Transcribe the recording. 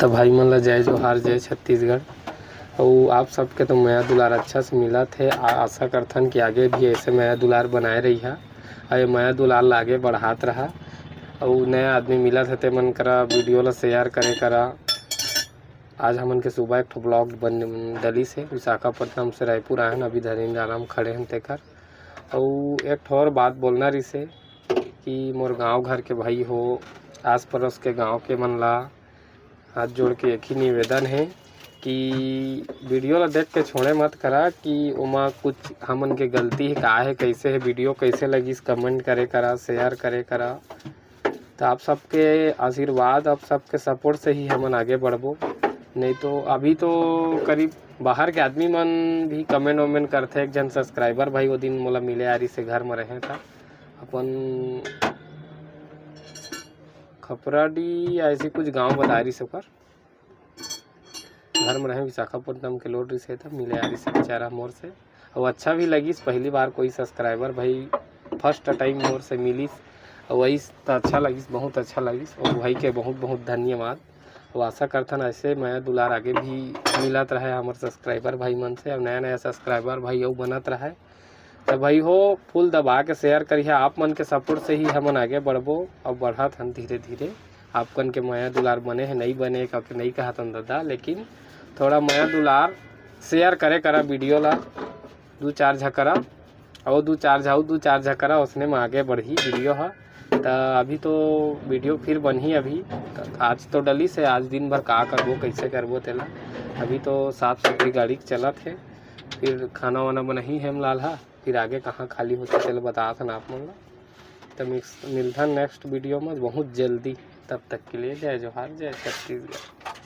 तो भाई मन ला जय जोहार, जय छत्तीसगढ़। और आप सबके तो माया दुलार अच्छा से मिला थे। आशा करथन कि आगे भी ऐसे माया दुलार बनाए रही है और माया दुलार ला आगे बढ़ात रहा। और नया आदमी मिला थे मन करा वीडियो ला शेयर करे करा। आज हमन के सुबह एक ब्लॉग बन डली से विशाखापट्टनम से रायपुर आए हैं, अभी धरेंद्र आराम खड़े हैं तेकर। और एक ठोर बात बोलना रही से कि मोर गांव घर के भाई हो, आस पड़ोस के गांव के मन ला हाथ जोड़ के एक ही निवेदन है कि वीडियो ला देख के छोड़े मत करा कि उमा कुछ हमन के गलती है का है, कैसे है, वीडियो कैसे लगी कमेंट करे करा, शेयर करे करा। तो आप सबके आशीर्वाद, आप सबके सपोर्ट से ही हमन आगे बढ़बो। नहीं तो अभी तो करीब बाहर के आदमी मन भी कमेंट वमेंट करते। एक जन सब्सक्राइबर भाई वो दिन मोला मिले आरी से घर में रहे था अपन खपराडी ऐसे कुछ गांव बता रही से ओकर घर में रहे विशाखापट्टनम के लोड रही से था, मिले आ रही से बेचारा मोर से। और अच्छा भी लगी, पहली बार कोई सब्सक्राइबर भाई फर्स्ट टाइम मोर से मिली और वही तो अच्छा लगी, बहुत अच्छा लगी। और भाई के बहुत बहुत धन्यवाद। और आशा करथन ऐसे माया दुलार आगे भी मिलत रहे हमारे सब्सक्राइबर भाई मन से, और नया नया सब्सक्राइबर भाई और बनत रहे। तो भाई हो फुल दबा के शेयर करिए, आप मन के सपोर्ट से ही हमन आगे बढ़बो और बढ़त हन धीरे धीरे। आपकन के माया दुलार बने हैं नहीं बने क्योंकि नहीं कहा तन दादा, लेकिन थोड़ा माया दुलार शेयर करे करा वीडियो ला, 2-4 झकरा और 2-4 झकरा उसने में आगे बढ़ी वीडियो है। तो अभी तो वीडियो फिर बनी अभी आज तो डली से, आज दिन भर का करबो कैसे करबो तेला। अभी तो साफ सुथरी गाड़ी चलत है, फिर खाना वाना बनाही हेम लाल हा, फिर आगे कहाँ खाली होते चलो बता था आप मन ला। तो मिलता नेक्स्ट वीडियो में बहुत जल्दी, तब तक के लिए जय जोहार, जय छत्तीसगढ़।